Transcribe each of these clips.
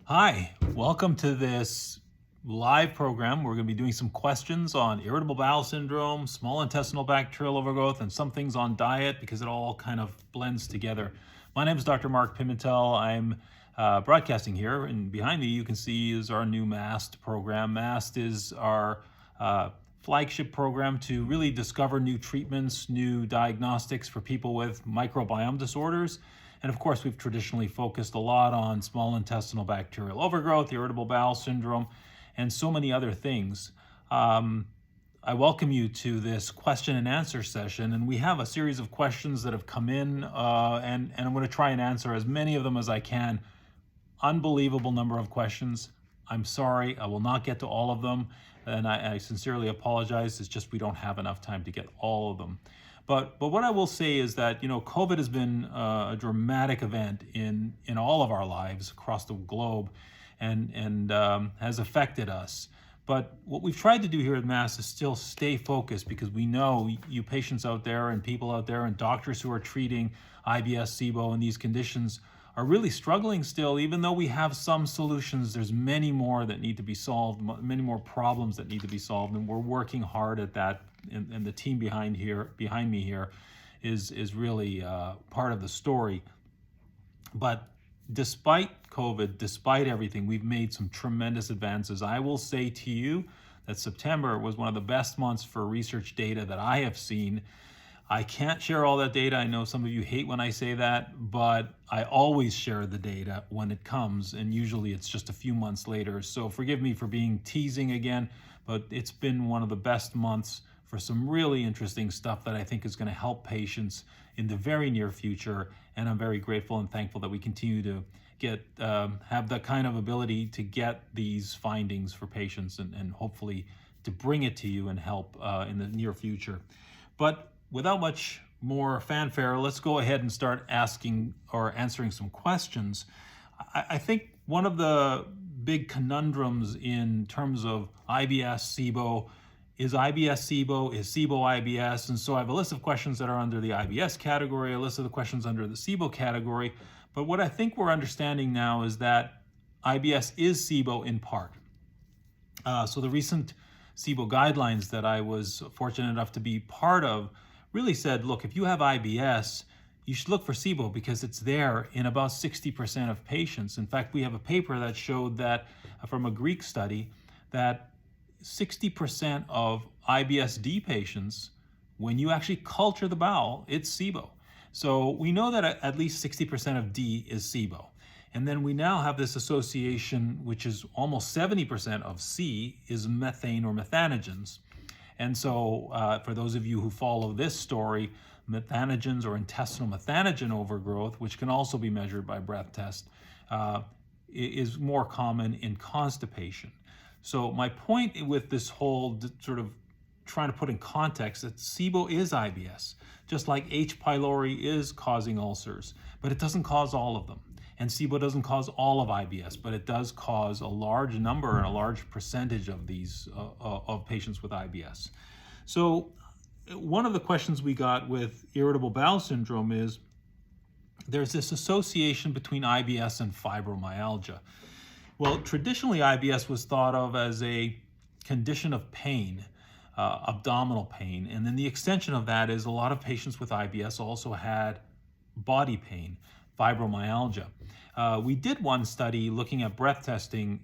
Hi, welcome to this live program. We're going to be doing some questions on irritable bowel syndrome, small intestinal bacterial overgrowth, and some things on diet because it all kind of blends together. My name is Dr. Mark Pimentel. I'm broadcasting here, and behind me you can see is our new Mast program. Mast is our flagship program to really discover new treatments, new diagnostics for people with microbiome disorders. And of course, we've traditionally focused a lot on small intestinal bacterial overgrowth, irritable bowel syndrome, and so many other things. I welcome you to this question and answer session, and we have a series of questions that have come in, and I'm going to try and answer as many of them as I can. Unbelievable number of questions. I'm sorry, I will not get to all of them, and I sincerely apologize. It's just we don't have enough time to get all of them. But what I will say is that, COVID has been a dramatic event in all of our lives across the globe and has affected us. But what we've tried to do here at Mast is still stay focused, because we know you patients out there and people out there and doctors who are treating IBS, SIBO, and these conditions are really struggling still. Even though we have some solutions, there's many more that need to be solved, many more problems that need to be solved, and we're working hard at that. And the team behind me here is really part of the story. But despite COVID, despite everything, we've made some tremendous advances. I will say to you that September was one of the best months for research data that I have seen. I can't share all that data. I know some of you hate when I say that, but I always share the data when it comes, and usually it's just a few months later. So forgive me for being teasing again, but it's been one of the best months for some really interesting stuff that I think is going to help patients in the very near future. And I'm very grateful and thankful that we continue to have the kind of ability to get these findings for patients and hopefully to bring it to you and help in the near future. But without much more fanfare, let's go ahead and start asking or answering some questions. I think one of the big conundrums in terms of IBS, SIBO, is IBS SIBO, is SIBO IBS? And so I have a list of questions that are under the IBS category, a list of the questions under the SIBO category. But what I think we're understanding now is that IBS is SIBO in part. So the recent SIBO guidelines that I was fortunate enough to be part of really said, look, if you have IBS, you should look for SIBO because it's there in about 60% of patients. In fact, we have a paper that showed that from a Greek study that 60% of IBS-D patients, when you actually culture the bowel, it's SIBO. So we know that at least 60% of D is SIBO. And then we now have this association, which is almost 70% of C is methane or methanogens. And so for those of you who follow this story, methanogens or intestinal methanogen overgrowth, which can also be measured by breath test, is more common in constipation. So my point with this whole sort of trying to put in context that SIBO is IBS, just like H. pylori is causing ulcers, but it doesn't cause all of them. And SIBO doesn't cause all of IBS, but it does cause a large number and a large percentage of these of patients with IBS. So one of the questions we got with irritable bowel syndrome is there's this association between IBS and fibromyalgia. Well, traditionally IBS was thought of as a condition of pain, abdominal pain, and then the extension of that is a lot of patients with IBS also had body pain, fibromyalgia. We did one study looking at breath testing,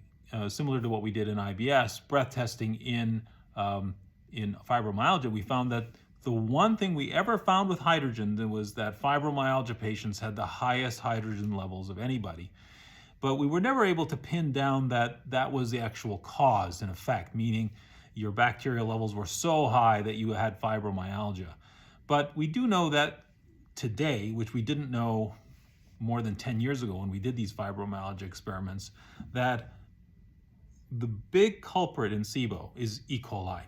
similar to what we did in IBS, breath testing in fibromyalgia. We found that the one thing we ever found with hydrogen was that fibromyalgia patients had the highest hydrogen levels of anybody. But we were never able to pin down that that was the actual cause and effect, meaning your bacterial levels were so high that you had fibromyalgia. But we do know that today, which we didn't know more than 10 years ago when we did these fibromyalgia experiments, that the big culprit in SIBO is E. coli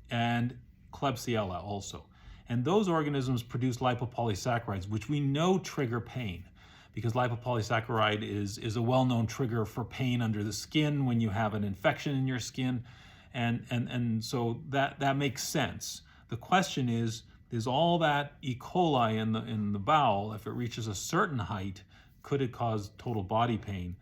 and Klebsiella also. And those organisms produce lipopolysaccharides, which we know trigger pain, because lipopolysaccharide is a well-known trigger for pain under the skin when you have an infection in your skin. And so that makes sense. The question is all that E. coli in the bowel, if it reaches a certain height, could it cause total body pain?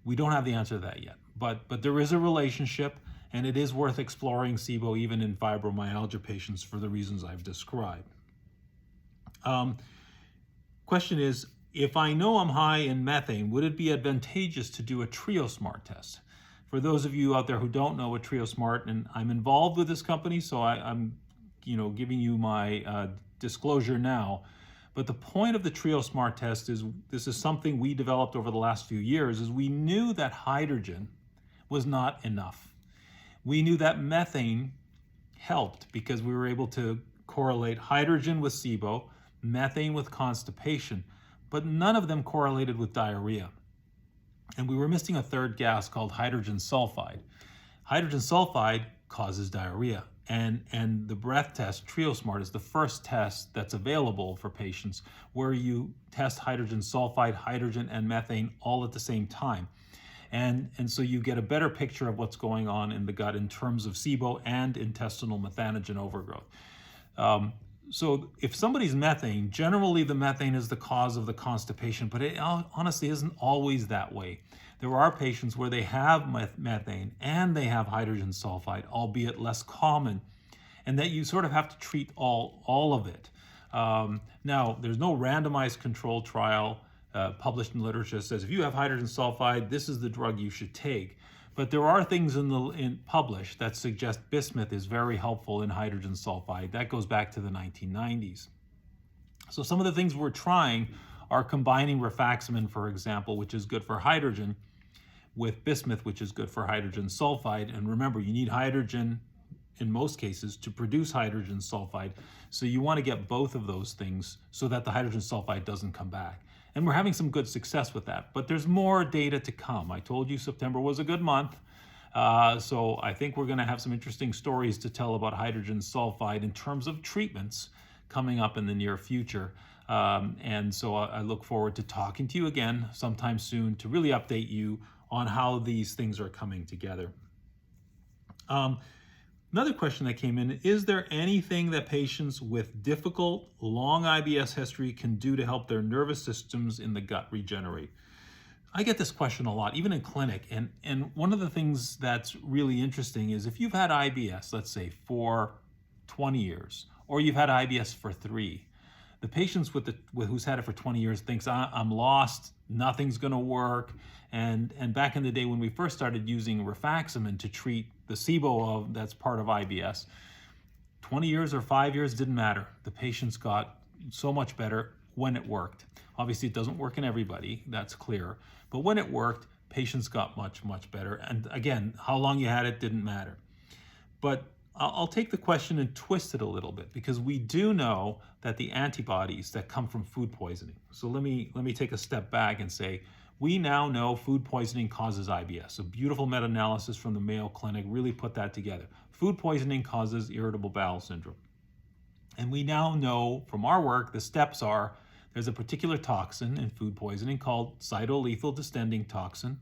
We don't have the answer to that yet, but there is a relationship, and it is worth exploring SIBO even in fibromyalgia patients for the reasons I've described. Question is, if I know I'm high in methane, would it be advantageous to do a TrioSmart test? For those of you out there who don't know what TrioSmart, and I'm involved with this company, so I'm giving you my disclosure now. But the point of the TrioSmart test is, this is something we developed over the last few years, is we knew that hydrogen was not enough. We knew that methane helped because we were able to correlate hydrogen with SIBO, methane with constipation, but none of them correlated with diarrhea. And we were missing a third gas called hydrogen sulfide. Hydrogen sulfide causes diarrhea. And the breath test, TrioSmart, is the first test that's available for patients where you test hydrogen sulfide, hydrogen, and methane all at the same time. And so you get a better picture of what's going on in the gut in terms of SIBO and intestinal methanogen overgrowth. So if somebody's methane, generally the methane is the cause of the constipation, but it honestly isn't always that way. There are patients where they have methane and they have hydrogen sulfide, albeit less common, and that you sort of have to treat all of it. Now, there's no randomized control trial published in literature that says if you have hydrogen sulfide, this is the drug you should take. But there are things published that suggest bismuth is very helpful in hydrogen sulfide. That goes back to the 1990s. So some of the things we're trying are combining rifaximin, for example, which is good for hydrogen, with bismuth, which is good for hydrogen sulfide. And remember, you need hydrogen in most cases to produce hydrogen sulfide. So you want to get both of those things so that the hydrogen sulfide doesn't come back. And we're having some good success with that, but there's more data to come. I told you September was a good month. So I think we're going to have some interesting stories to tell about hydrogen sulfide in terms of treatments coming up in the near future. And so I look forward to talking to you again sometime soon to really update you on how these things are coming together. Another question that came in, is there anything that patients with difficult, long IBS history can do to help their nervous systems in the gut regenerate? I get this question a lot, even in clinic. And one of the things that's really interesting is if you've had IBS, let's say, for 20 years, or you've had IBS for 3, the patients who's had it for 20 years thinks, I'm lost, nothing's going to work. And back in the day when we first started using rifaximin to treat the SIBO that's part of IBS, 20 years or 5 years didn't matter. The patients got so much better when it worked. Obviously, it doesn't work in everybody, that's clear. But when it worked, patients got much, much better. And again, how long you had it didn't matter. But I'll take the question and twist it a little bit, because we do know that the antibodies that come from food poisoning. So let me take a step back and say, we now know food poisoning causes IBS. A beautiful meta-analysis from the Mayo Clinic really put that together. Food poisoning causes irritable bowel syndrome. And we now know from our work, the steps are, there's a particular toxin in food poisoning called cytolethal distending toxin.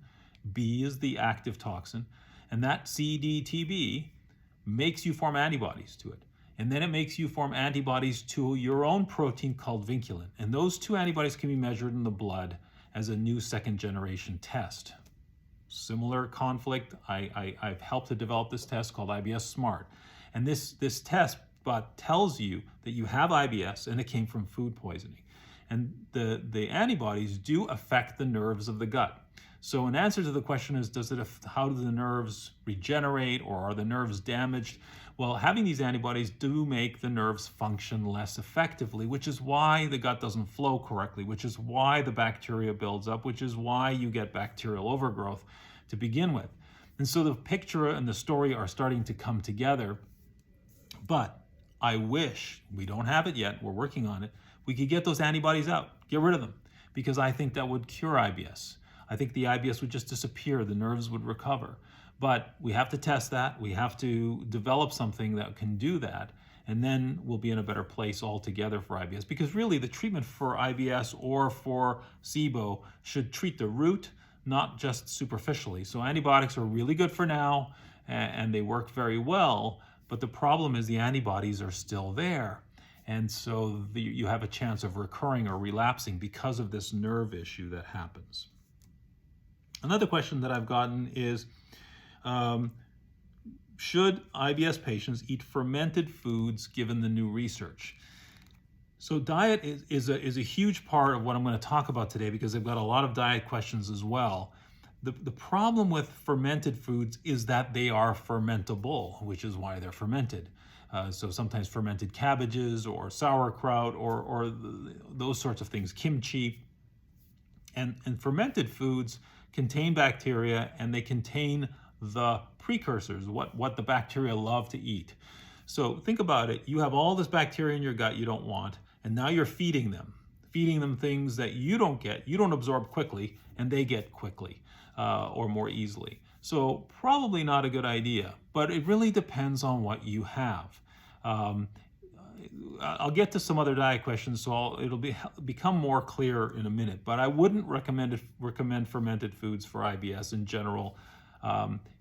B is the active toxin. And that CDTB makes you form antibodies to it. And then it makes you form antibodies to your own protein called vinculin. And those two antibodies can be measured in the blood as a new second-generation test. Similar conflict, I've helped to develop this test called IBS Smart. And this test tells you that you have IBS and it came from food poisoning. And the antibodies do affect the nerves of the gut. So an answer to the question is, how do the nerves regenerate, or are the nerves damaged? Well, having these antibodies do make the nerves function less effectively, which is why the gut doesn't flow correctly, which is why the bacteria builds up, which is why you get bacterial overgrowth to begin with. And so the picture and the story are starting to come together. But I wish, we don't have it yet, we're working on it, we could get those antibodies out, get rid of them, because I think that would cure IBS. I think the IBS would just disappear, the nerves would recover. But we have to test that, we have to develop something that can do that, and then we'll be in a better place altogether for IBS. Because really the treatment for IBS or for SIBO should treat the root, not just superficially. So antibiotics are really good for now, and they work very well, but the problem is the antibodies are still there. And so you have a chance of recurring or relapsing because of this nerve issue that happens. Another question that I've gotten is, should IBS patients eat fermented foods given the new research? So diet is a huge part of what I'm going to talk about today, because I've got a lot of diet questions as well. The problem with fermented foods is that they are fermentable, which is why they're fermented. So sometimes fermented cabbages or sauerkraut or those sorts of things, kimchi. And fermented foods contain bacteria, and they contain the precursors, what the bacteria love to eat. So think about it. You have all this bacteria in your gut you don't want, and now you're feeding them things that you don't get, you don't absorb quickly, and they get quickly or more easily. So probably not a good idea, but it really depends on what you have. I'll get to some other diet questions, so it'll become more clear in a minute. But I wouldn't recommend fermented foods for IBS in general.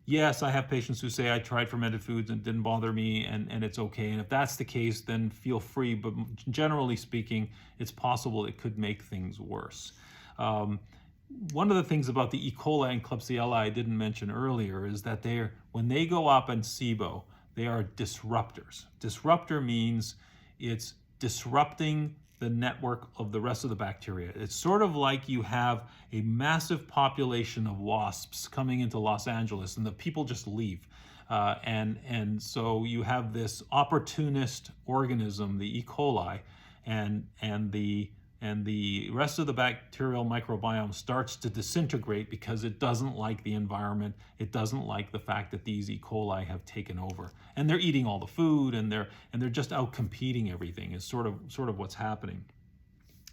Yes, I have patients who say I tried fermented foods and it didn't bother me, and it's okay. And if that's the case, then feel free. But generally speaking, it's possible it could make things worse. One of the things about the E. coli and Klebsiella I didn't mention earlier is that when they go up in SIBO, they are disruptors. Disruptor means it's disrupting the network of the rest of the bacteria. It's sort of like you have a massive population of wasps coming into Los Angeles, and the people just leave. And so you have this opportunist organism, the E. coli, and the rest of the bacterial microbiome starts to disintegrate because it doesn't like the environment. It doesn't like the fact that these E. coli have taken over, and they're eating all the food, and they're just out competing everything. Is sort of what's happening.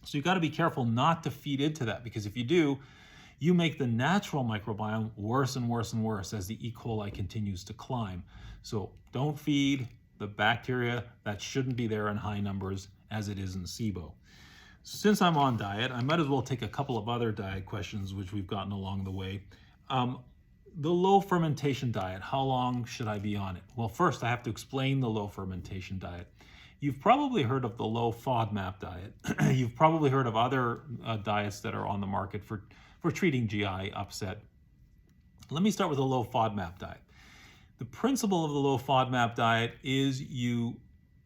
So you've got to be careful not to feed into that, because if you do, you make the natural microbiome worse and worse and worse as the E. coli continues to climb. So don't feed the bacteria that shouldn't be there in high numbers, as it is in SIBO. Since I'm on diet, I might as well take a couple of other diet questions which we've gotten along the way. The low fermentation diet, how long should I be on it? Well, first I have to explain the low fermentation diet. You've probably heard of the low FODMAP diet. You've probably heard of other diets that are on the market for treating GI upset. Let me start with the low FODMAP diet. The principle of the low FODMAP diet is you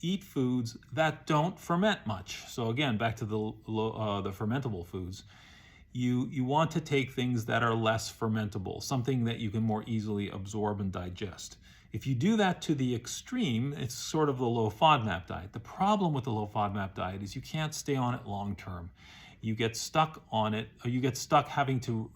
eat foods that don't ferment much. So again, back to the fermentable foods. You want to take things that are less fermentable, something that you can more easily absorb and digest. If you do that to the extreme, it's sort of the low FODMAP diet. The problem with the low FODMAP diet is you can't stay on it long term. You get stuck on it, or you get stuck having to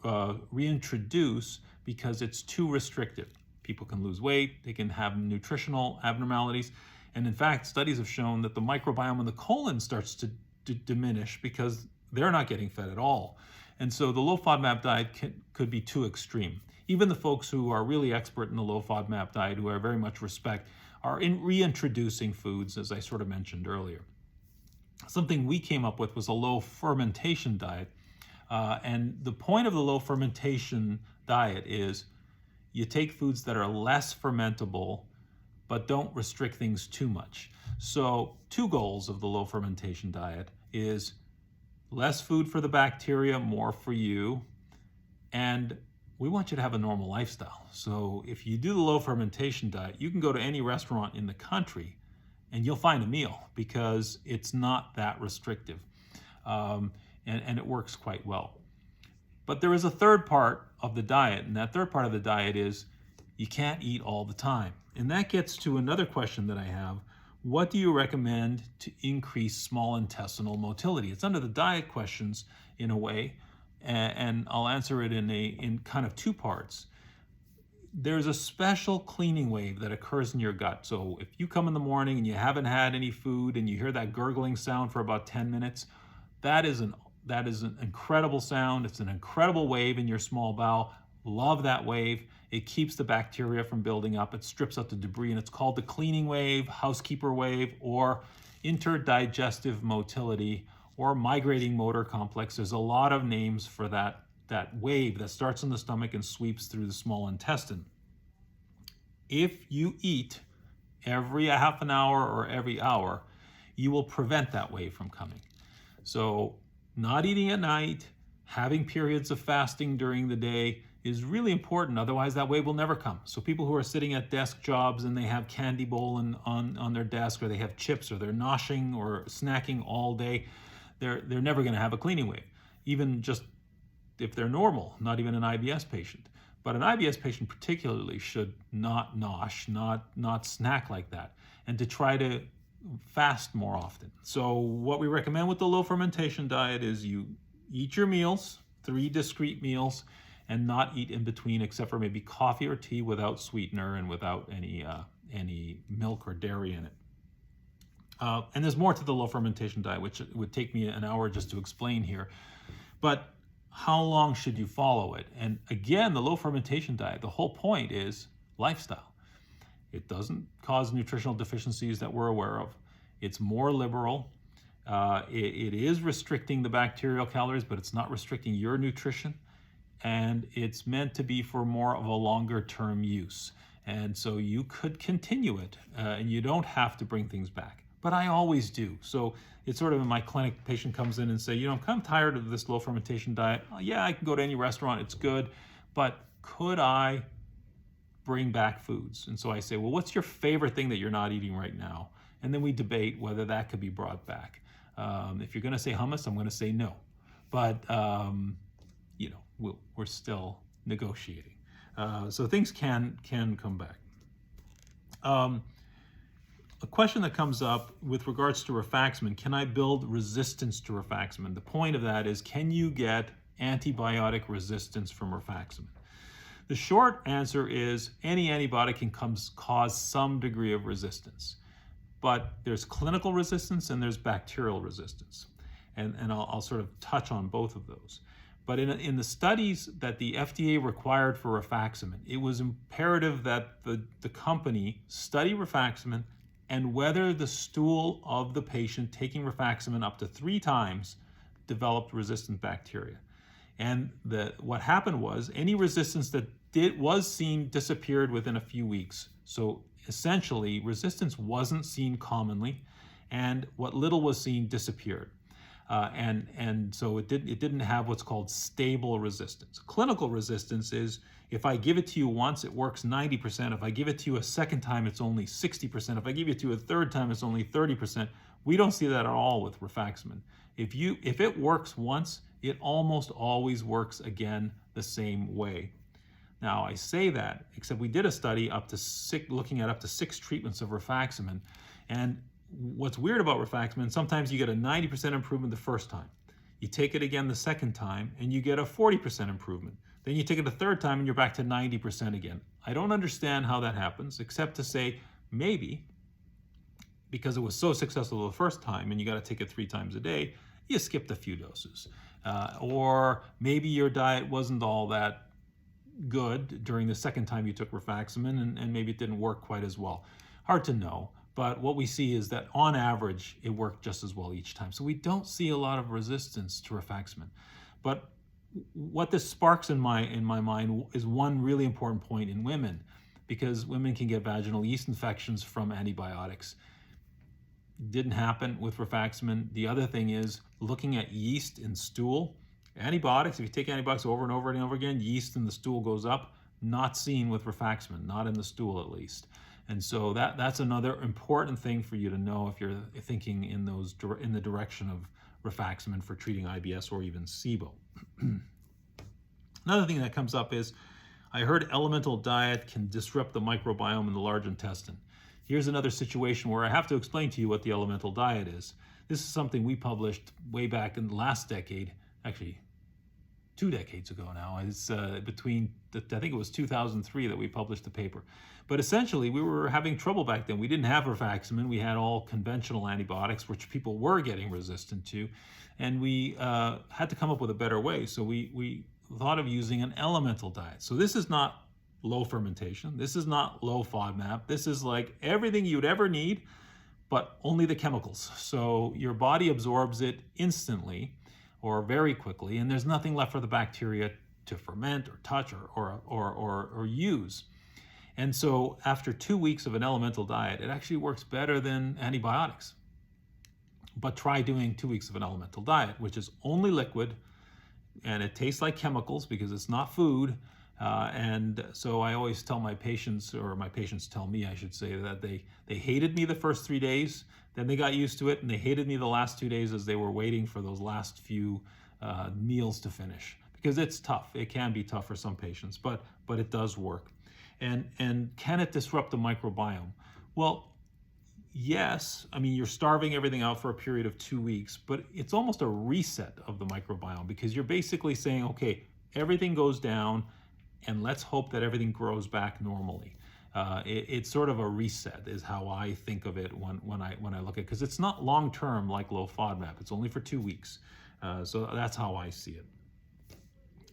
reintroduce because it's too restrictive. People can lose weight, they can have nutritional abnormalities. And in fact, studies have shown that the microbiome in the colon starts to diminish because they're not getting fed at all. And so the low FODMAP diet could be too extreme. Even the folks who are really expert in the low FODMAP diet, who I very much respect, are reintroducing foods, as I sort of mentioned earlier. Something we came up with was a low fermentation diet. And the point of the low fermentation diet is you take foods that are less fermentable, but don't restrict things too much. So two goals of the low fermentation diet is less food for the bacteria, more for you, and we want you to have a normal lifestyle. So if you do the low fermentation diet, you can go to any restaurant in the country and you'll find a meal, because it's not that restrictive, and it works quite well. But there is a third part of the diet, and that third part of the diet is you can't eat all the time. And that gets to another question that I have. What do you recommend to increase small intestinal motility? It's under the diet questions in a way, and I'll answer it in kind of two parts. There's a special cleaning wave that occurs in your gut. So if you come in the morning and you haven't had any food and you hear that gurgling sound for about 10 minutes, that is an incredible sound. It's an incredible wave in your small bowel. Love that wave. It keeps the bacteria from building up. It strips out the debris, and it's called the cleaning wave, housekeeper wave, or interdigestive motility, or migrating motor complex. There's a lot of names for that wave that starts in the stomach and sweeps through the small intestine. If you eat every half an hour or every hour, you will prevent that wave from coming. So not eating at night, having periods of fasting during the day, is really important. Otherwise, that wave will never come. So people who are sitting at desk jobs and they have candy bowl on their desk, or they have chips, or they're noshing or snacking all day, they're never going to have a cleaning wave, even just if they're normal, not even an IBS patient. But an IBS patient particularly should not nosh, not snack like that, and to try to fast more often. So what we recommend with the low fermentation diet is you eat your meals, 3 discrete meals, and not eat in between, except for maybe coffee or tea without sweetener and without any milk or dairy in it. And there's more to the low fermentation diet, which would take me an hour just to explain here. But how long should you follow it? And again, the low fermentation diet, the whole point is lifestyle. It doesn't cause nutritional deficiencies that we're aware of. It's more liberal. It is restricting the bacterial calories, but it's not restricting your nutrition. And it's meant to be for more of a longer term use. And so you could continue it, and you don't have to bring things back. But I always do. So it's sort of in my clinic, patient comes in and say, I'm kind of tired of this low fermentation diet. Yeah, I can go to any restaurant, it's good, but could I bring back foods? And so I say, well, what's your favorite thing that you're not eating right now? And then we debate whether that could be brought back. If you're going to say hummus, I'm going to say no. But we're still negotiating. So things can come back. A question that comes up with regards to rifaximin: can I build resistance to rifaximin? The point of that is, can you get antibiotic resistance from rifaximin? The short answer is any antibiotic can cause some degree of resistance, but there's clinical resistance and there's bacterial resistance. And I'll sort of touch on both of those. But in the studies that the FDA required for rifaximin, it was imperative that the company study rifaximin and whether the stool of the patient taking rifaximin up to 3 times developed resistant bacteria. And what happened was any resistance that was seen disappeared within a few weeks. So essentially, resistance wasn't seen commonly, and what little was seen disappeared. And so it didn't have what's called stable resistance. Clinical resistance is, if I give it to you once, it works 90%. If I give it to you a second time, it's only 60%. If I give it to you a third time, it's only 30%. We don't see that at all with rifaximin. If it works once, it almost always works again the same way. Now, I say that, except we did a study looking at up to 6 treatments of rifaximin, and what's weird about rifaximin, sometimes you get a 90% improvement the first time. You take it again the second time, and you get a 40% improvement. Then you take it a third time, and you're back to 90% again. I don't understand how that happens, except to say maybe because it was so successful the first time, and you got to take it 3 times a day, you skipped a few doses. Or maybe your diet wasn't all that good during the second time you took rifaximin, and maybe it didn't work quite as well. Hard to know. But what we see is that on average, it worked just as well each time. So we don't see a lot of resistance to rifaximin. But what this sparks in my mind is one really important point in women, because women can get vaginal yeast infections from antibiotics. Didn't happen with rifaximin. The other thing is looking at yeast in stool. Antibiotics, if you take antibiotics over and over and over again, yeast in the stool goes up. Not seen with rifaximin, not in the stool at least. And so that's another important thing for you to know if you're thinking in the direction of rifaximin for treating IBS or even SIBO. Another thing that comes up is, I heard elemental diet can disrupt the microbiome in the large intestine. Here's another situation where I have to explain to you what the elemental diet is. This is something we published way back in the last decade, actually 2 decades ago now. It's I think it was 2003 that we published the paper. But essentially, we were having trouble back then. We didn't have rifaximin. We had all conventional antibiotics, which people were getting resistant to. And we had to come up with a better way. So we thought of using an elemental diet. So this is not low fermentation. This is not low FODMAP. This is like everything you'd ever need, but only the chemicals. So your body absorbs it instantly or very quickly, and there's nothing left for the bacteria to ferment or touch or use. And so after 2 weeks of an elemental diet, it actually works better than antibiotics. But try doing 2 weeks of an elemental diet, which is only liquid, and it tastes like chemicals because it's not food, And so I always tell my patients, or my patients tell me, I should say, that they hated me the first 3 days, then they got used to it, and they hated me the last 2 days as they were waiting for those last few meals to finish. Because it's tough. It can be tough for some patients, but it does work. And can it disrupt the microbiome? Well, yes. I mean, you're starving everything out for a period of 2 weeks, but it's almost a reset of the microbiome, because you're basically saying, okay, everything goes down, and let's hope that everything grows back normally. It's sort of a reset is how I think of it when I look at it, because it's not long term like low FODMAP. It's only for 2 weeks. So that's how I see it.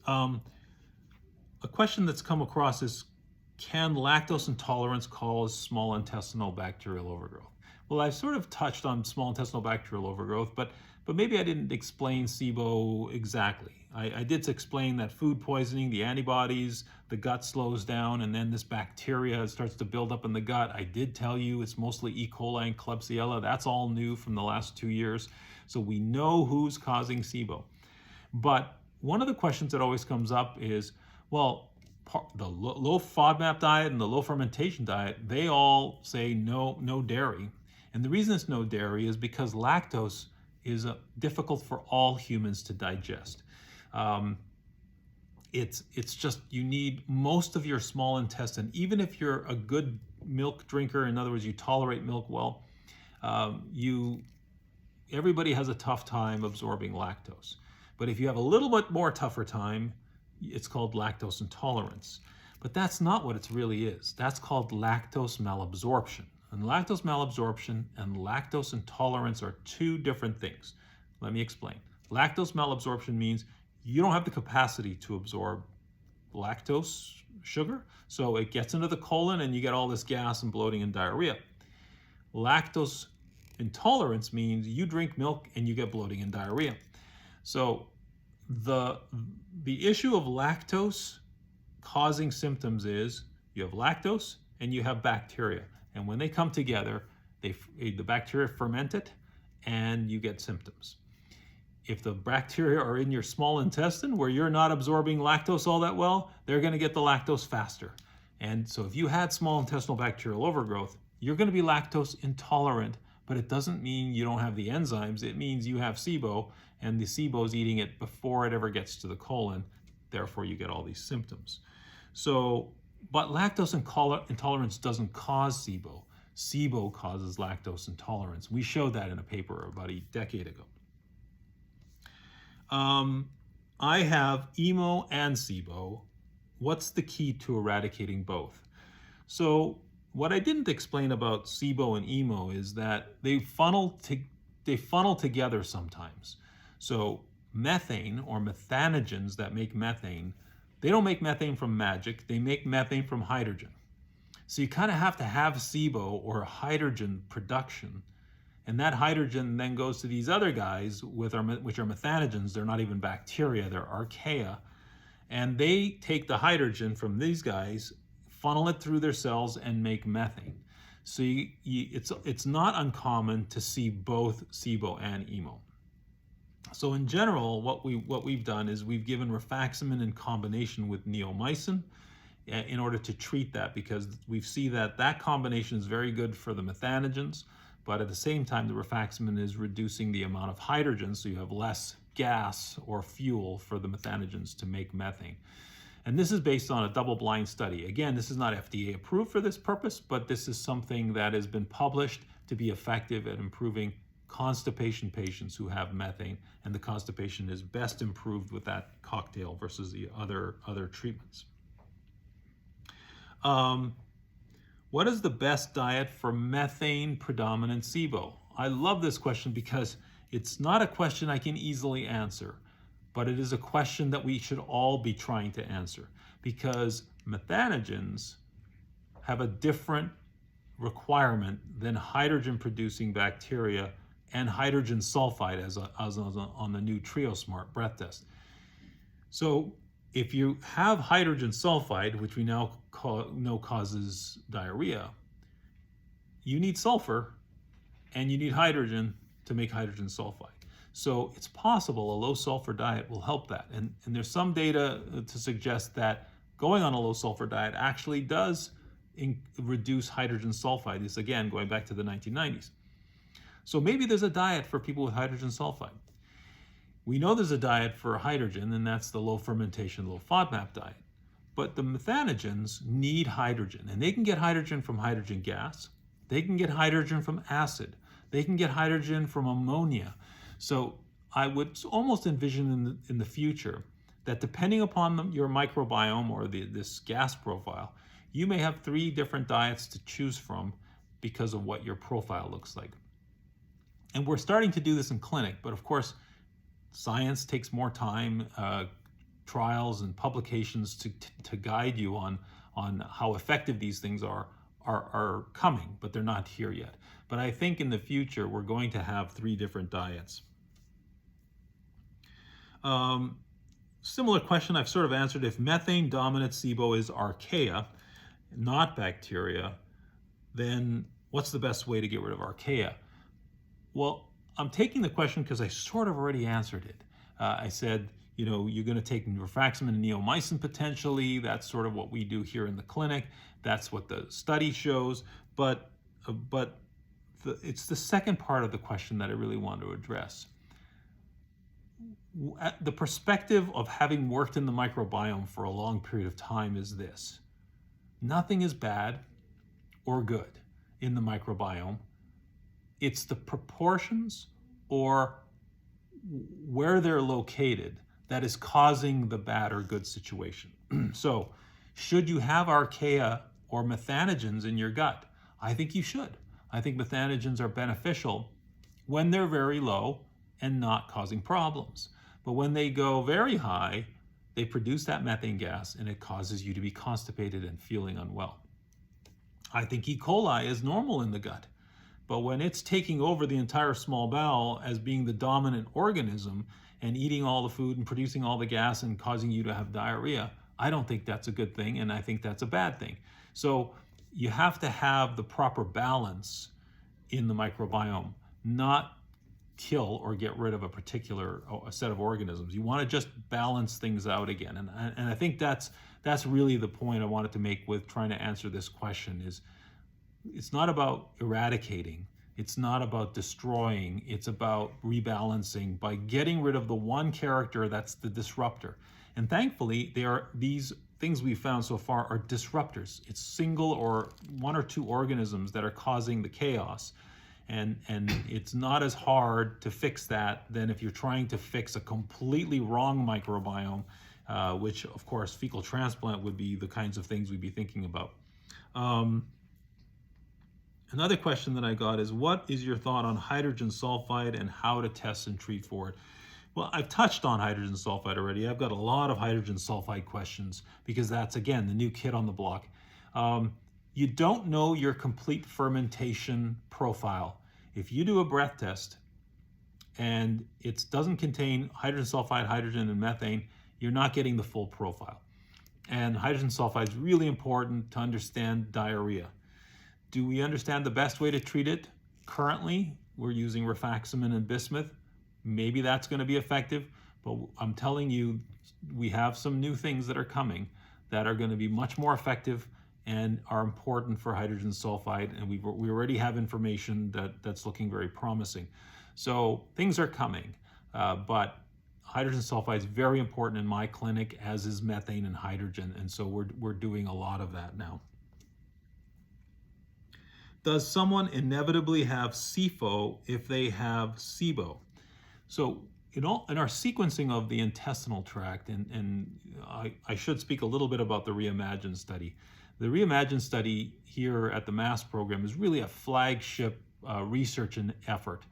A question that's come across is, can lactose intolerance cause small intestinal bacterial overgrowth? Well, I've sort of touched on small intestinal bacterial overgrowth, but maybe I didn't explain SIBO exactly. I did explain that food poisoning, the antibodies, the gut slows down, and then this bacteria starts to build up in the gut. I did tell you it's mostly E. coli and Klebsiella. That's all new from the last 2 years. So we know who's causing SIBO. But one of the questions that always comes up is, well, the low FODMAP diet and the low fermentation diet, they all say no dairy. And the reason it's no dairy is because lactose is difficult for all humans to digest. It's just, you need most of your small intestine, even if you're a good milk drinker, in other words, you tolerate milk well, everybody has a tough time absorbing lactose. But if you have a little bit more tougher time, it's called lactose intolerance. But that's not what it really is. That's called lactose malabsorption. And lactose malabsorption and lactose intolerance are two different things. Let me explain. Lactose malabsorption means you don't have the capacity to absorb lactose sugar, so it gets into the colon and you get all this gas and bloating and diarrhea. Lactose intolerance means you drink milk and you get bloating and diarrhea. So the issue of lactose causing symptoms is you have lactose and you have bacteria. And when they come together, the bacteria ferment it and you get symptoms. If the bacteria are in your small intestine where you're not absorbing lactose all that well, they're going to get the lactose faster. And so if you had small intestinal bacterial overgrowth, you're going to be lactose intolerant, but it doesn't mean you don't have the enzymes. It means you have SIBO, and the SIBO is eating it before it ever gets to the colon. Therefore, you get all these symptoms. So, but lactose intolerance doesn't cause SIBO. SIBO causes lactose intolerance. We showed that in a paper about a decade ago. I have EMO and SIBO. What's the key to eradicating both? So what I didn't explain about SIBO and EMO is that they funnel together sometimes. So methane, or methanogens that make methane, they don't make methane from magic, they make methane from hydrogen. So you kind of have to have SIBO, or hydrogen production, and that hydrogen then goes to these other guys which are methanogens. They're not even bacteria, they're archaea. And they take the hydrogen from these guys, funnel it through their cells, and make methane. So it's not uncommon to see both SIBO and EMO. So in general, what we've done is we've given rifaximin in combination with neomycin in order to treat that, because we see that combination is very good for the methanogens, but at the same time, the rifaximin is reducing the amount of hydrogen, so you have less gas or fuel for the methanogens to make methane. And this is based on a double-blind study. Again, this is not FDA approved for this purpose, but this is something that has been published to be effective at improving constipation patients who have methane, and the constipation is best improved with that cocktail versus the other treatments. What is the best diet for methane predominant SIBO? I love this question because it's not a question I can easily answer, but it is a question that we should all be trying to answer, because methanogens have a different requirement than hydrogen producing bacteria and hydrogen sulfide as on the new TrioSmart breath test. So if you have hydrogen sulfide, which we now know causes diarrhea, you need sulfur and you need hydrogen to make hydrogen sulfide. So it's possible a low sulfur diet will help that. And there's some data to suggest that going on a low sulfur diet actually does reduce hydrogen sulfide. This again, going back to the 1990s. So maybe there's a diet for people with hydrogen sulfide. We know there's a diet for hydrogen, and that's the low fermentation, low FODMAP diet. But the methanogens need hydrogen, and they can get hydrogen from hydrogen gas. They can get hydrogen from acid. They can get hydrogen from ammonia. So I would almost envision in the future that depending upon your microbiome or this gas profile, you may have 3 different diets to choose from because of what your profile looks like. And we're starting to do this in clinic, but of course, science takes more time, trials and publications to guide you on how effective these things are coming, but they're not here yet. But I think in the future, we're going to have 3 different diets. Similar question I've sort of answered. If methane dominant SIBO is archaea, not bacteria, then what's the best way to get rid of archaea? Well, I'm taking the question because I sort of already answered it. I said, you're going to take rifaximin and neomycin potentially. That's sort of what we do here in the clinic. That's what the study shows. But it's the second part of the question that I really want to address. The perspective of having worked in the microbiome for a long period of time is this. Nothing is bad or good in the microbiome. It's the proportions or where they're located that is causing the bad or good situation. So should you have archaea or methanogens in your gut? I think you should. I think methanogens are beneficial when they're very low and not causing problems. But when they go very high, they produce that methane gas and it causes you to be constipated and feeling unwell. I think E. coli is normal in the gut. But when it's taking over the entire small bowel as being the dominant organism and eating all the food and producing all the gas and causing you to have diarrhea, I don't think that's a good thing, and I think that's a bad thing. So you have to have the proper balance in the microbiome, not kill or get rid of a particular set of organisms. You want to just balance things out again. And I think that's really the point I wanted to make with trying to answer this question is, it's not about eradicating, it's not about destroying, it's about rebalancing by getting rid of the one character that's the disruptor. And thankfully, these things we've found so far are disruptors. It's single or 1 or 2 organisms that are causing the chaos. And it's not as hard to fix that than if you're trying to fix a completely wrong microbiome, which of course fecal transplant would be the kinds of things we'd be thinking about. Another question that I got is, what is your thought on hydrogen sulfide and how to test and treat for it? Well, I've touched on hydrogen sulfide already. I've got a lot of hydrogen sulfide questions because that's, again, the new kid on the block. You don't know your complete fermentation profile. If you do a breath test and it doesn't contain hydrogen sulfide, hydrogen, and methane, you're not getting the full profile. And hydrogen sulfide is really important to understand diarrhea. Do we understand the best way to treat it? Currently, we're using rifaximin and bismuth. Maybe that's going to be effective, but I'm telling you, we have some new things that are coming that are going to be much more effective and are important for hydrogen sulfide, and we already have information that's looking very promising. So things are coming, but hydrogen sulfide is very important in my clinic, as is methane and hydrogen, and so we're doing a lot of that now. Does someone inevitably have SIFO if they have SIBO? So in our sequencing of the intestinal tract, and I should speak a little bit about the reimagined study. The reimagined study here at the Mast program is really a flagship research and effort.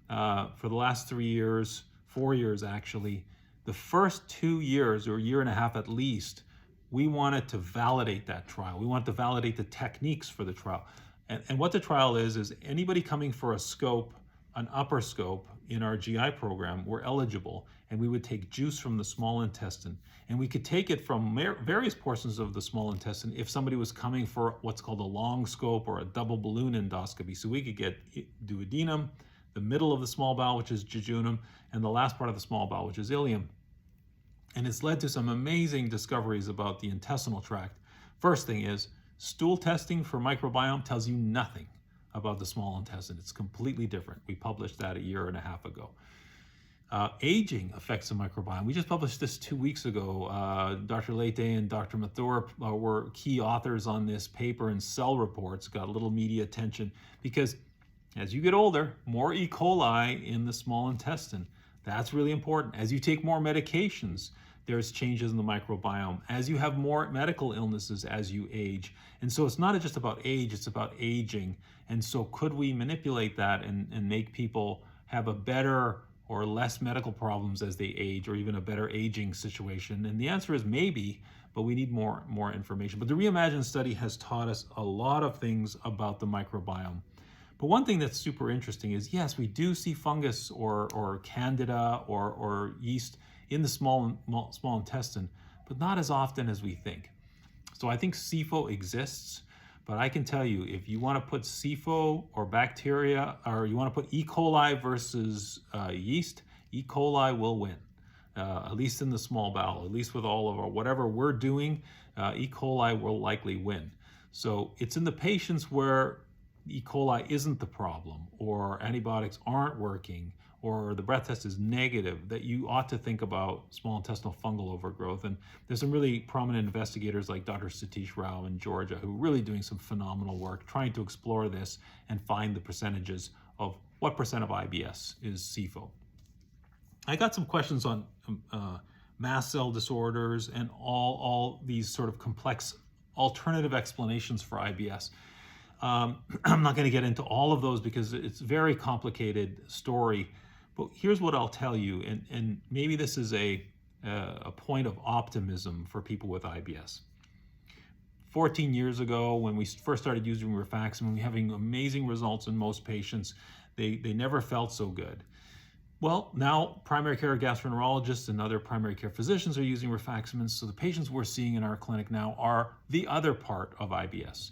For the last 3 years, 4 years actually, the first 2 years or 1.5 years at least, we wanted to validate that trial. We wanted to validate the techniques for the trial. And what the trial is anybody coming for a scope, an upper scope in our GI program, were eligible, and we would take juice from the small intestine, and we could take it from various portions of the small intestine if somebody was coming for what's called a long scope or a double balloon endoscopy. So we could get duodenum, the middle of the small bowel, which is jejunum, and the last part of the small bowel, which is ileum. And it's led to some amazing discoveries about the intestinal tract. First thing is, stool testing for microbiome tells you nothing about the small intestine. It's completely different. We published that a year and a half ago. Aging affects the microbiome. We just published this 2 weeks ago. Dr. Leite and Dr. Mathur were key authors on this paper in Cell Reports, got a little media attention because as you get older, more E. coli in the small intestine. That's really important. As you take more medications, there's changes in the microbiome. As you have more medical illnesses as you age. And so it's not just about age, it's about aging. And so could we manipulate that and make people have a better or less medical problems as they age, or even a better aging situation? And the answer is maybe, but we need more information. But the Reimagined study has taught us a lot of things about the microbiome. But one thing that's super interesting is, yes, we do see fungus or candida or yeast in the small intestine, but not as often as we think. So I think SIFO exists, but I can tell you, if you want to put SIFO or bacteria, or you want to put E. coli versus yeast, E. coli will win, at least in the small bowel, at least with all of our, whatever we're doing, E. coli will likely win. So it's in the patients where E. coli isn't the problem, or antibiotics aren't working, or the breath test is negative, that you ought to think about small intestinal fungal overgrowth. And there's some really prominent investigators like Dr. Satish Rao in Georgia who are really doing some phenomenal work trying to explore this and find the percentages of what percent of IBS is SIFO. I got some questions on mast cell disorders and all these sort of complex alternative explanations for IBS. I'm not going to get into all of those because it's a very complicated story. But here's what I'll tell you, and maybe this is a point of optimism for people with IBS. 14 years ago, when we first started using rifaximin, we were having amazing results in most patients. They never felt so good. Well, now primary care gastroenterologists and other primary care physicians are using rifaximin, so the patients we're seeing in our clinic now are the other part of IBS.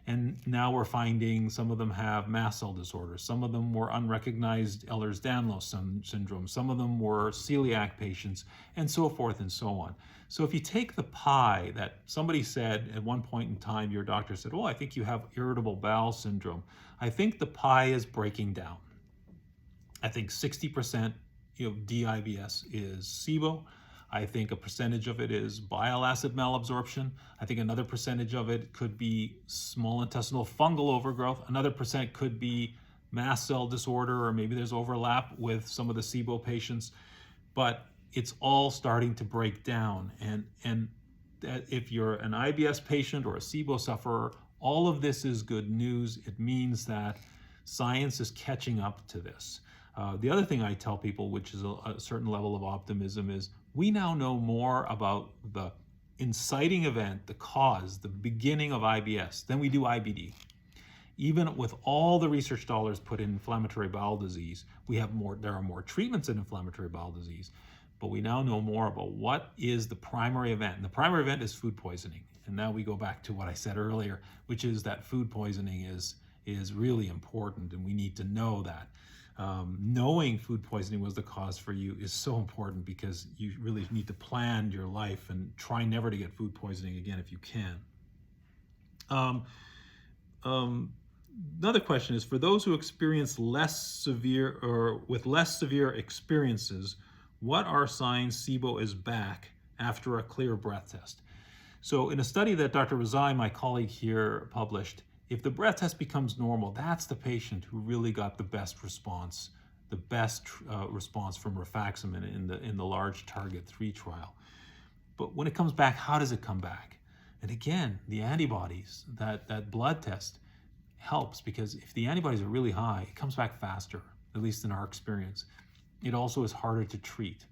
And now we're finding some of them have mast cell disorders. Some of them were unrecognized Ehlers-Danlos syndrome. Some of them were celiac patients, and so forth and so on. So if you take the pie that somebody said at one point in time, your doctor said, "Oh, I think you have irritable bowel syndrome." I think the pie is breaking down. I think 60% DIBS is SIBO. I think a percentage of it is bile acid malabsorption. I think another percentage of it could be small intestinal fungal overgrowth. Another percent could be mast cell disorder, or maybe there's overlap with some of the SIBO patients. But it's all starting to break down. And if you're an IBS patient or a SIBO sufferer, all of this is good news. It means that science is catching up to this. The other thing I tell people, which is a certain level of optimism, is we now know more about the inciting event, the cause, the beginning of IBS than we do IBD. Even with all the research dollars put in inflammatory bowel disease, there are more treatments in inflammatory bowel disease, but we now know more about what is the primary event. And the primary event is food poisoning. And now we go back to what I said earlier, which is that food poisoning is really important, and we need to know that. Knowing food poisoning was the cause for you is so important, because you really need to plan your life and try never to get food poisoning again if you can. Another question is, for those who experience less severe experiences, what are signs SIBO is back after a clear breath test? So in a study that Dr. Razai, my colleague here, published, if the breath test becomes normal, that's the patient who really got the best response, response from rifaximin in the large Target 3 trial. But when it comes back, how does it come back? And again, the antibodies, that blood test helps, because if the antibodies are really high, it comes back faster, at least in our experience. It also is harder to treat.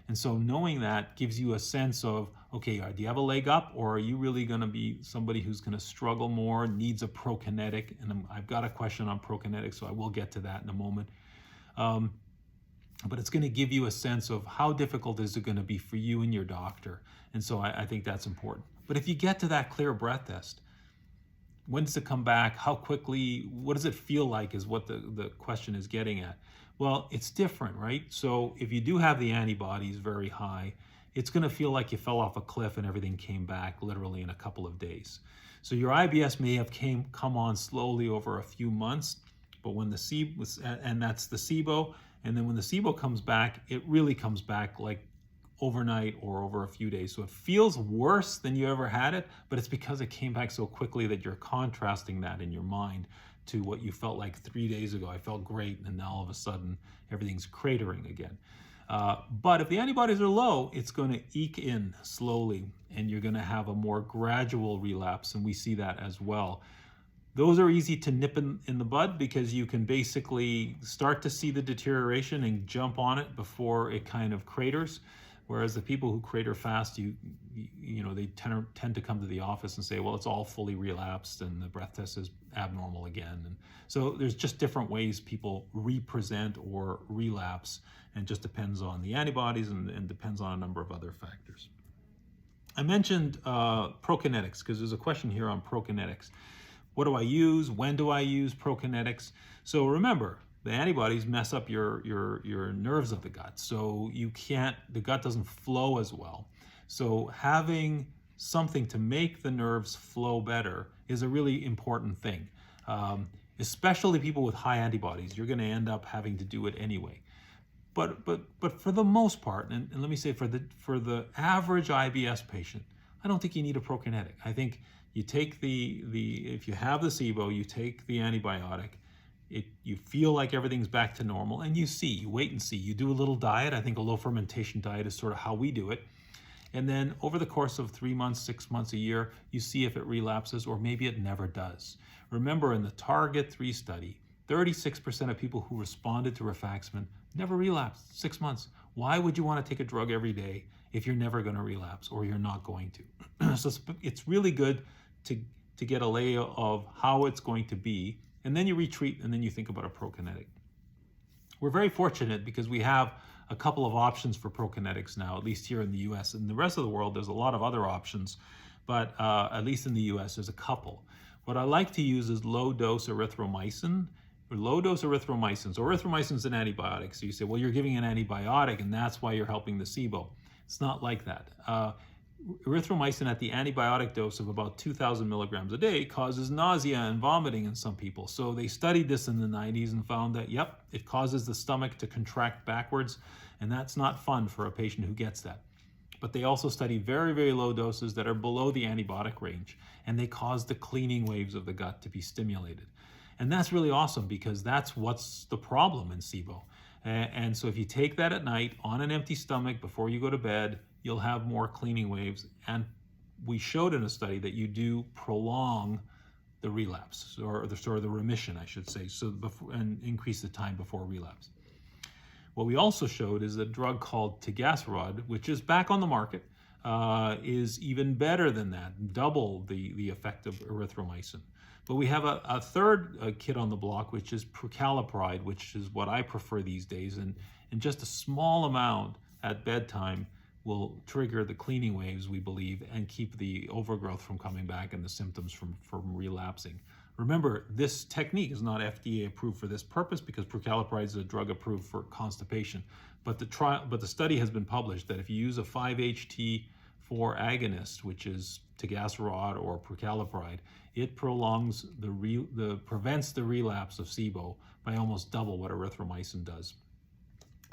And so knowing that gives you a sense of, okay, do you have a leg up, or are you really going to be somebody who's going to struggle more, needs a prokinetic? And I've got a question on prokinetics, so I will get to that in a moment. But it's going to give you a sense of how difficult is it going to be for you and your doctor. And so I think that's important. But if you get to that clear breath test, when does it come back? How quickly? What does it feel like is what the question is getting at. Well, it's different, right? So if you do have the antibodies very high, it's going to feel like you fell off a cliff and everything came back literally in a couple of days. So your IBS may have come on slowly over a few months, but when the SIBO, and that's the SIBO, and then when the SIBO comes back, it really comes back like overnight or over a few days. So it feels worse than you ever had it, but it's because it came back so quickly that you're contrasting that in your mind to what you felt like 3 days ago. I felt great, and now all of a sudden everything's cratering again. But if the antibodies are low, it's going to eke in slowly, and you're going to have a more gradual relapse, and we see that as well. Those are easy to nip in the bud because you can basically start to see the deterioration and jump on it before it kind of craters. Whereas the people who crater fast, they tend to come to the office and say, well, it's all fully relapsed and the breath test is abnormal again. And so there's just different ways people represent or relapse, and just depends on the antibodies and depends on a number of other factors. I mentioned Prokinetics because there's a question here on Prokinetics. What do I use? When do I use Prokinetics? So remember, the antibodies mess up your nerves of the gut, so the gut doesn't flow as well. So having something to make the nerves flow better is a really important thing. Especially people with high antibodies, you're going to end up having to do it anyway. But for the most part, and let me say for the average IBS patient, I don't think you need a prokinetic. I think you take if you have the SIBO, you take the antibiotic. You feel like everything's back to normal, and you wait and see. You do a little diet. I think a low fermentation diet is sort of how we do it. And then over the course of 3 months, 6 months, a year, you see if it relapses or maybe it never does. Remember, in the Target 3 study, 36% of people who responded to rifaximin never relapsed 6 months. Why would you want to take a drug every day if you're never going to relapse or you're not going to? So it's really good to get a lay of how it's going to be, and then you retreat, and then you think about a prokinetic. We're very fortunate because we have a couple of options for prokinetics now, at least here in the US. In the rest of the world, there's a lot of other options, but at least in the US, there's a couple. What I like to use is low-dose erythromycin, or low-dose erythromycin. So erythromycin is an antibiotic. So you say, well, you're giving an antibiotic, and that's why you're helping the SIBO. It's not like that. Erythromycin at the antibiotic dose of about 2,000 milligrams a day causes nausea and vomiting in some people. So they studied this in the 90s and found that, yep, it causes the stomach to contract backwards, and that's not fun for a patient who gets that. But they also studied very, very low doses that are below the antibiotic range, and they cause the cleaning waves of the gut to be stimulated. And that's really awesome because that's what's the problem in SIBO. And so if you take that at night on an empty stomach before you go to bed, you'll have more cleaning waves. And we showed in a study that you do prolong the relapse, or the remission, I should say, and increase the time before relapse. What we also showed is a drug called Tigacerod, which is back on the market, is even better than that, double the effect of erythromycin. But we have a third kid on the block, which is Procalipride, which is what I prefer these days. And just a small amount at bedtime will trigger the cleaning waves, we believe, and keep the overgrowth from coming back and the symptoms from relapsing. Remember, this technique is not FDA approved for this purpose because Procalipride is a drug approved for constipation. But the study has been published that if you use a 5-HT4 agonist, which is Tigacerod or Procalipride, it prolongs prevents the relapse of SIBO by almost double what erythromycin does.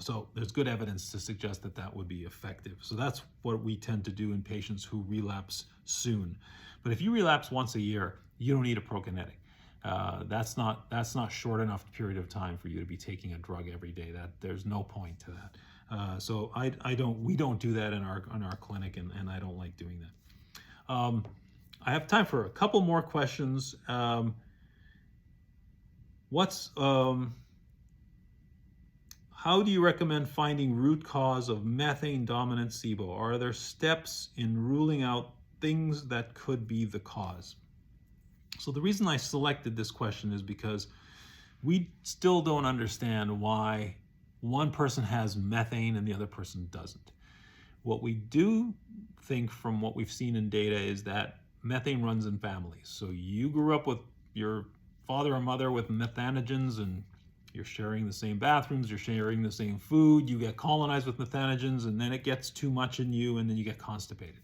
So there's good evidence to suggest that that would be effective. So that's what we tend to do in patients who relapse soon. But if you relapse once a year, you don't need a prokinetic. That's not short enough period of time for you to be taking a drug every day. There's no point to that. So we don't do that in our clinic, and I don't like doing that. I have time for a couple more questions. How do you recommend finding root cause of methane dominant SIBO? Are there steps in ruling out things that could be the cause? So the reason I selected this question is because we still don't understand why one person has methane and the other person doesn't. What we do think from what we've seen in data is that methane runs in families. So you grew up with your father or mother with methanogens, and You're sharing the same bathrooms, you're sharing the same food, you get colonized with methanogens, and then it gets too much in you, and then you get constipated.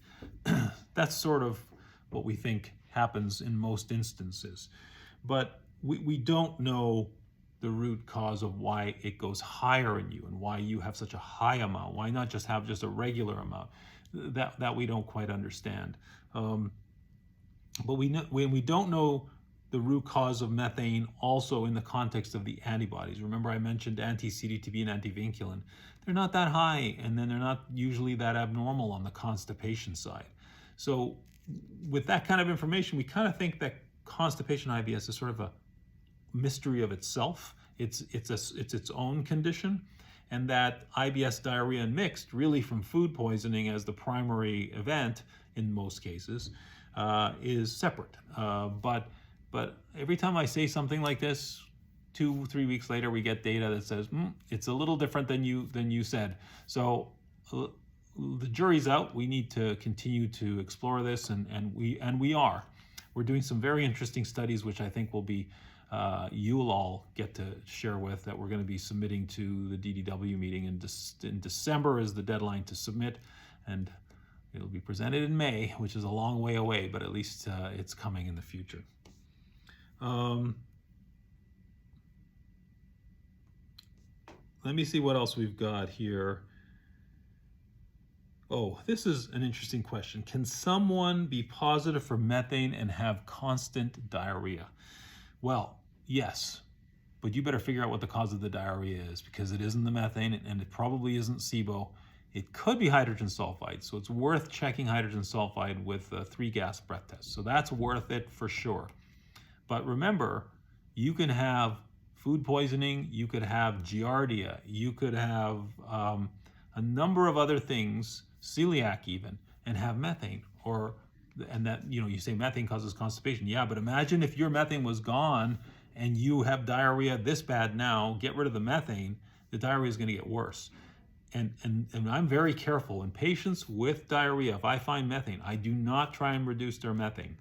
That's sort of what we think happens in most instances. But we don't know the root cause of why it goes higher in you and why you have such a high amount. Why not just have just a regular amount? That we don't quite understand. But we don't know the root cause of methane also in the context of the antibodies. Remember I mentioned anti-CDTB and anti-vinculin. They're not that high, and then they're not usually that abnormal on the constipation side. So with that kind of information, we kind of think that constipation IBS is sort of a mystery of itself. It's its own condition, and that IBS diarrhea and mixed really from food poisoning as the primary event in most cases is separate. But every time I say something like this, 2-3 weeks later, we get data that says it's a little different than you said. So the jury's out. We need to continue to explore this, and we are. We're doing some very interesting studies, which I think will be you'll all get to share with, that we're going to be submitting to the DDW meeting in December is the deadline to submit, and it'll be presented in May, which is a long way away, but at least it's coming in the future. Let me see what else we've got here. Oh, this is an interesting question. Can someone be positive for methane and have constant diarrhea? Well, yes, but you better figure out what the cause of the diarrhea is, because it isn't the methane and it probably isn't SIBO. It could be hydrogen sulfide, so it's worth checking hydrogen sulfide with a 3-gas breath test. So that's worth it for sure. But remember, you can have food poisoning, you could have giardia, you could have a number of other things, celiac even, and have methane. And that, you say methane causes constipation. Yeah, but imagine if your methane was gone and you have diarrhea this bad now, get rid of the methane, the diarrhea is going to get worse. And I'm very careful. In patients with diarrhea, if I find methane, I do not try and reduce their methane,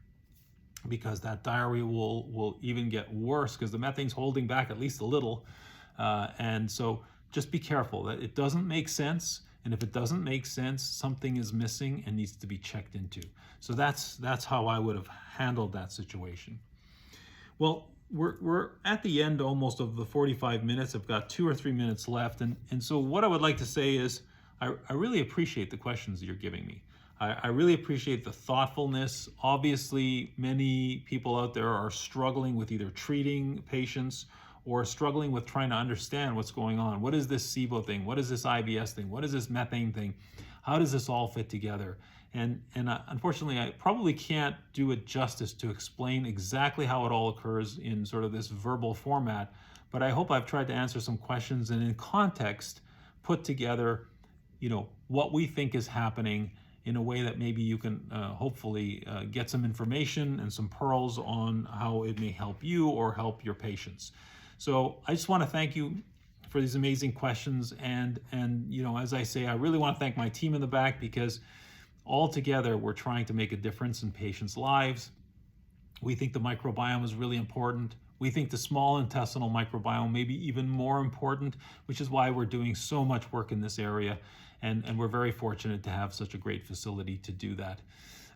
because that diarrhea will even get worse because the methane's holding back at least a little. And so just be careful that it doesn't make sense. And if it doesn't make sense, something is missing and needs to be checked into. So that's how I would have handled that situation. Well, we're at the end almost of the 45 minutes. I've got 2 or 3 minutes left. And so what I would like to say is I really appreciate the questions that you're giving me. I really appreciate the thoughtfulness. Obviously, many people out there are struggling with either treating patients or struggling with trying to understand what's going on. What is this SIBO thing? What is this IBS thing? What is this methane thing? How does this all fit together? And unfortunately, I probably can't do it justice to explain exactly how it all occurs in sort of this verbal format, but I hope I've tried to answer some questions and in context put together, what we think is happening in a way that maybe you can hopefully get some information and some pearls on how it may help you or help your patients. So I just want to thank you for these amazing questions. And as I say, I really want to thank my team in the back, because all together we're trying to make a difference in patients' lives. We think the microbiome is really important. We think the small intestinal microbiome may be even more important, which is why we're doing so much work in this area. And we're very fortunate to have such a great facility to do that.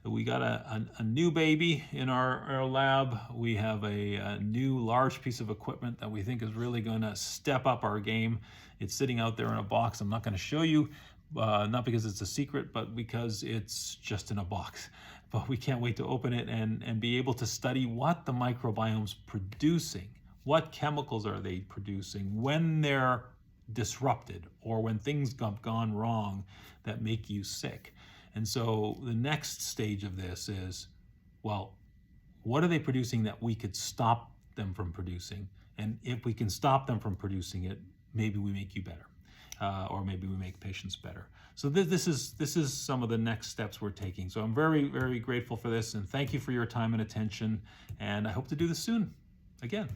We got a new baby in our lab. We have a new large piece of equipment that we think is really going to step up our game. It's sitting out there in a box. I'm not going to show you, not because it's a secret, but because it's just in a box. But we can't wait to open it and be able to study what the microbiome's producing. What chemicals are they producing when they're disrupted or when things have gone wrong that make you sick. And so the next stage of this is, well, what are they producing that we could stop them from producing? And if we can stop them from producing it, maybe we make you better, or maybe we make patients better. So this is some of the next steps we're taking. So I'm very, very grateful for this, and thank you for your time and attention. And I hope to do this soon again.